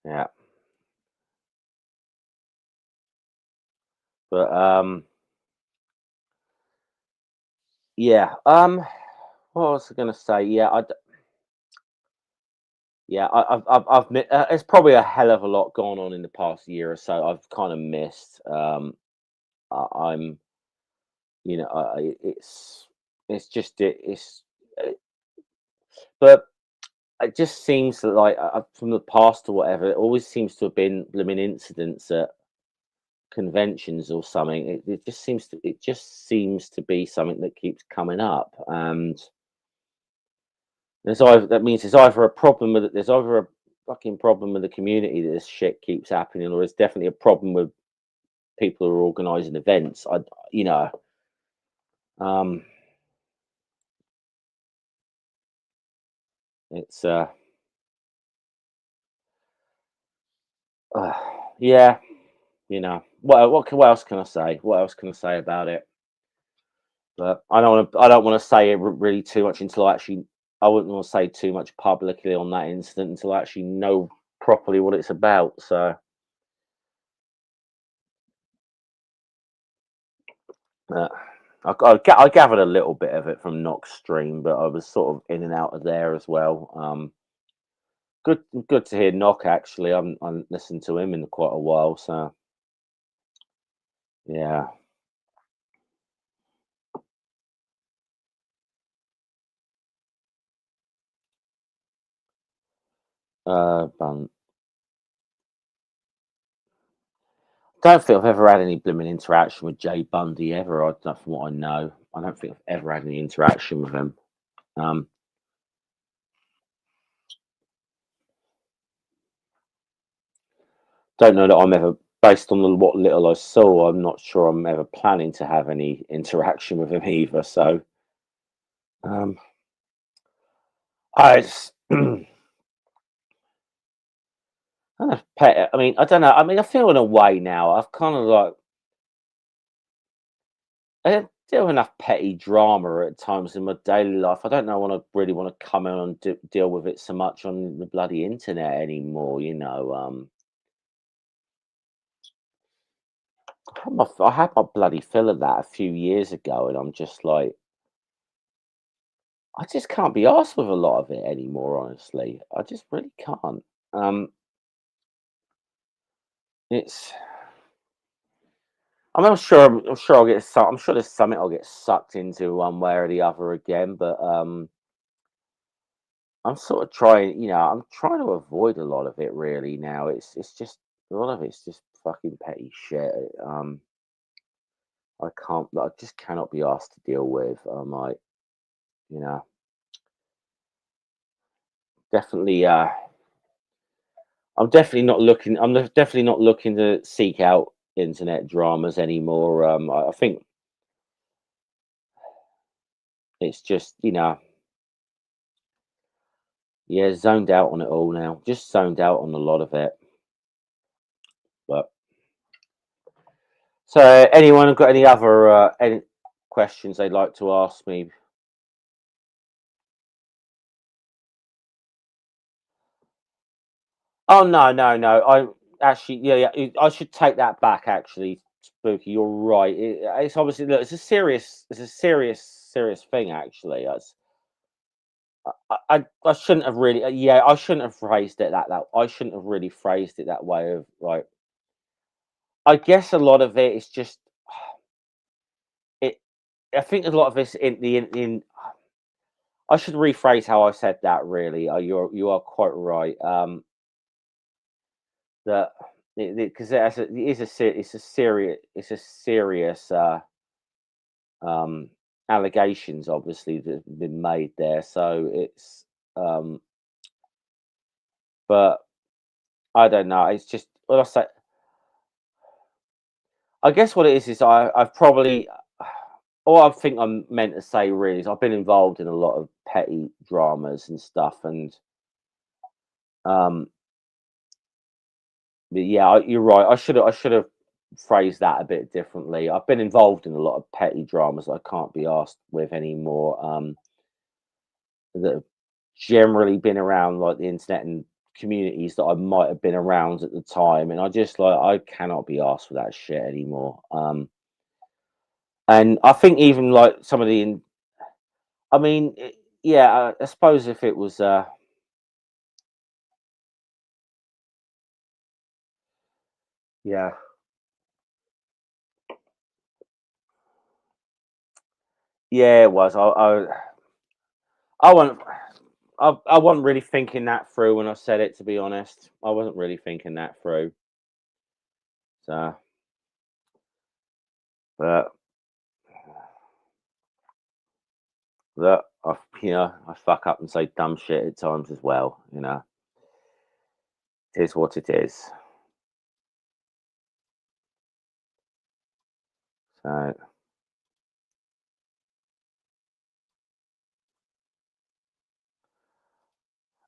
Yeah, but yeah. What was I gonna say? Yeah, it's probably a hell of a lot gone on in the past year or so. I've kind of missed. I'm, it's just uh, but it just seems that like from the past or whatever, it always seems to have been blooming incidents that conventions or something. It just seems to be something that keeps coming up, and that means there's either a problem with it. There's either a fucking problem with the community that this shit keeps happening, or there's definitely a problem with people who are organising events. You know, um, it's uh yeah, you know. What else can I say? What else can I say about it? But I don't want to say it really too much until I wouldn't want to say too much publicly on that incident until I actually know properly what it's about. So uh, I gathered a little bit of it from Knox stream, but I was sort of in and out of there as well. Good to hear Knock actually. I'm listened to him in quite a while, so yeah. But don't think I've ever had any blooming interaction with Jay Bundy ever. From what I know, I don't think I've ever had any interaction with him. Um, don't know that I'm ever, based on what little I saw, I'm not sure I'm ever planning to have any interaction with him either. So, um, I, just, I mean, I don't know. I mean, I feel in a way now. I've kind of like I don't deal with enough petty drama at times in my daily life. I don't know. Really want to come in and deal with it so much on the bloody internet anymore. You know, I had my bloody fill of that a few years ago, and I'm just like, I just can't be arsed with a lot of it anymore. Honestly, I just really can't. Um, it's. I mean, I'm sure I'll get. I'm sure there's something I'll get sucked into one way or the other again. But I'm sort of trying. You know, I'm trying to avoid a lot of it. Really now, it's just a lot of it's just fucking petty shit. I can't. I just cannot be asked to deal with. I'm like, you know, definitely. I'm definitely not looking. Definitely not looking to seek out internet dramas anymore. I think it's just yeah, zoned out on it all now. Just zoned out on a lot of it. But so, anyone got any questions they'd like to ask me? Oh no, no, no. I actually, yeah, yeah. I should take that back. Actually, Spooky, you're right. It's obviously look, it's a serious thing. Actually, I shouldn't have really, yeah, I shouldn't have phrased it that I shouldn't have really phrased it that way. Of like, I guess a lot of it is just it. I think a lot of this in I should rephrase how I said that. Really, you are quite right. That because it's a serious um allegations obviously that have been made there. So it's um, but I don't know. It's just well, I say. I guess what it is I've probably all I think I'm meant to say really is I've been involved in a lot of petty dramas and stuff, and um, but yeah, you're right. I should have phrased that a bit differently. I've been involved in a lot of petty dramas that I can't be asked with anymore. That have generally been around like the internet and communities that I might have been around at the time, and I just like I cannot be asked for that shit anymore. And I think even like some of I mean, yeah, I suppose if it was, yeah, yeah, it was. I wasn't, I wasn't really thinking that through when I said it. To be honest, I wasn't really thinking that through. So. But that I fuck up and say dumb shit at times as well. It is what it is. So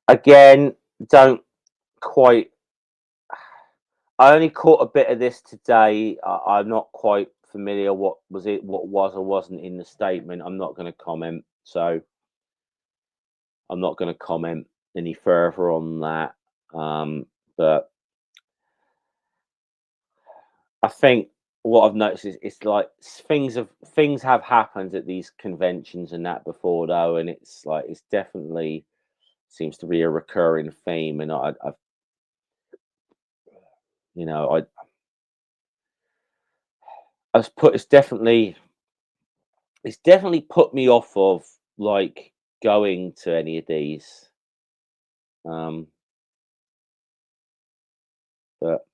again, don't quite. I only caught a bit of this today. I'm not quite familiar what was or wasn't in the statement. I'm not going to comment. So I'm not going to comment any further on that. But I think what I've noticed is it's like things have happened at these conventions and that before though, and it's like it's definitely seems to be a recurring theme. And I've you know I was put it's definitely put me off of like going to any of these. Um, but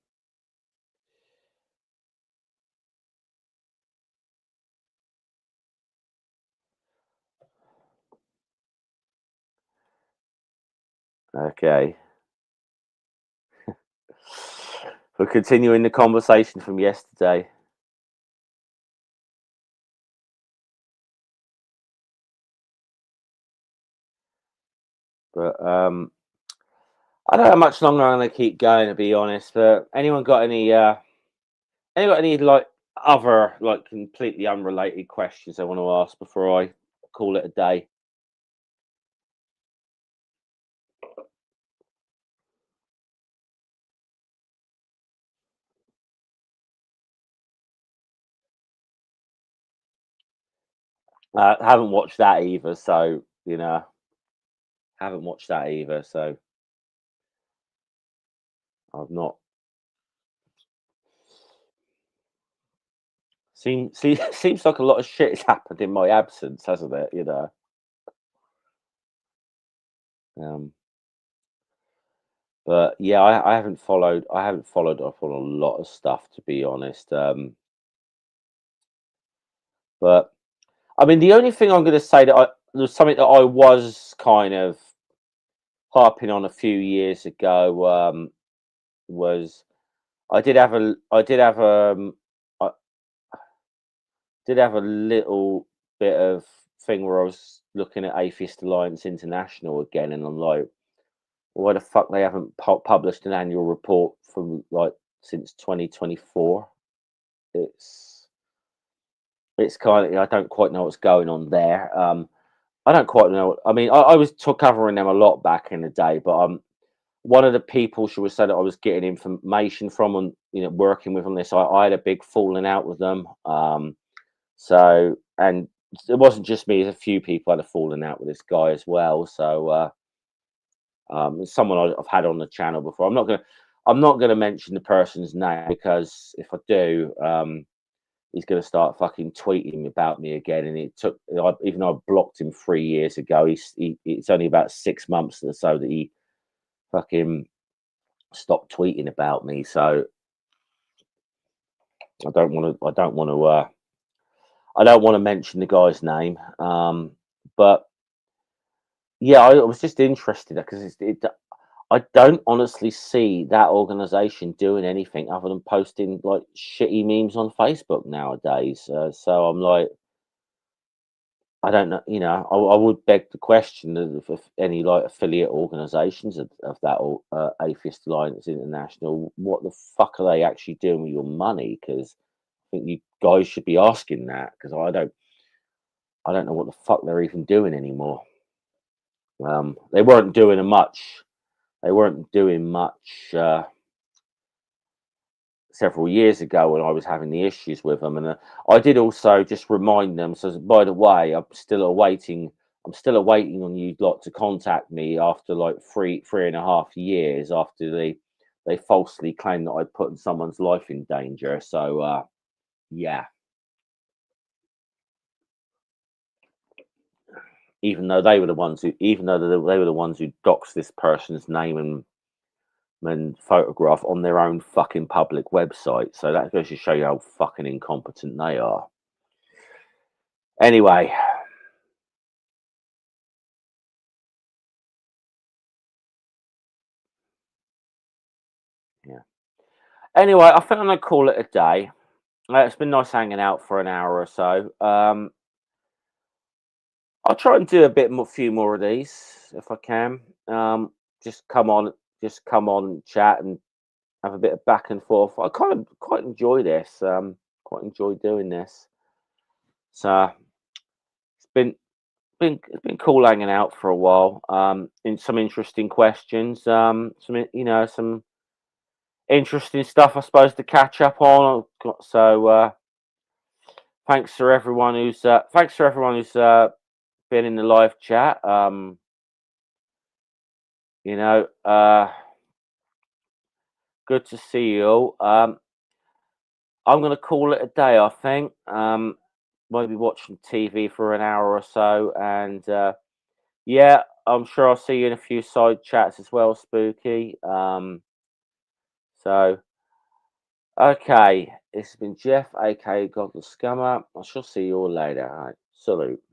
okay, we're continuing the conversation from yesterday. But I don't know how much longer I'm going to keep going, to be honest. But anyone got any like other like completely unrelated questions I want to ask before I call it a day? Haven't watched that either, so haven't watched that either. So I've not. Seems like a lot of shit has happened in my absence, hasn't it? Um, but yeah, I haven't followed. I haven't followed up on a lot of stuff, to be honest. But I mean, the only thing I'm going to say that there's something that I was kind of harping on a few years ago was I did have a little bit of thing where I was looking at Atheist Alliance International again, and I'm like, why the fuck they haven't published an annual report from like since 2024? It's it's kind of I don't quite know what's going on there. I don't quite know. I mean, I was covering them a lot back in the day, but one of the people should we say that I was getting information from and working with on this, I had a big falling out with them. So and it wasn't just me; a few people had a falling out with this guy as well. So it's someone I've had on the channel before. I'm not gonna mention the person's name because if I do, he's gonna start fucking tweeting about me again. And even though I blocked him 3 years ago, it's only about 6 months or so that he fucking stopped tweeting about me. So I don't want to. I don't want to mention the guy's name. But yeah, I was just interested because I don't honestly see that organization doing anything other than posting like shitty memes on Facebook nowadays. So I'm like, I don't know. I would beg the question if any like affiliate organisations of that Atheist Alliance International, what the fuck are they actually doing with your money? Because I think you guys should be asking that because I don't know what the fuck they're even doing anymore. They weren't doing much. They weren't doing much several years ago when I was having the issues with them, and I did also just remind them. So, by the way, I'm still awaiting. I'm still awaiting on you lot to contact me after like three and a half years after they falsely claimed that I put someone's life in danger. So, yeah. Even though they were the ones who doxed this person's name and photograph on their own fucking public website. So that goes to show you how fucking incompetent they are. Anyway. Yeah. Anyway, I think I'm gonna call it a day. It's been nice hanging out for an hour or so. I'll try and do few more of these if I can. Just come on, and chat and have a bit of back and forth. I kind of quite enjoy this. Quite enjoy doing this. So it's been cool hanging out for a while. In some interesting questions. Some interesting stuff I suppose to catch up on. So thanks for everyone who's been in the live chat. You know, good to see you all. I'm going to call it a day, I think. Maybe watching TV for an hour or so. And yeah, I'm sure I'll see you in a few side chats as well, Spooky. So, okay. This has been Jeff, aka Godless Scummer. I shall see you all later. All right. Salute.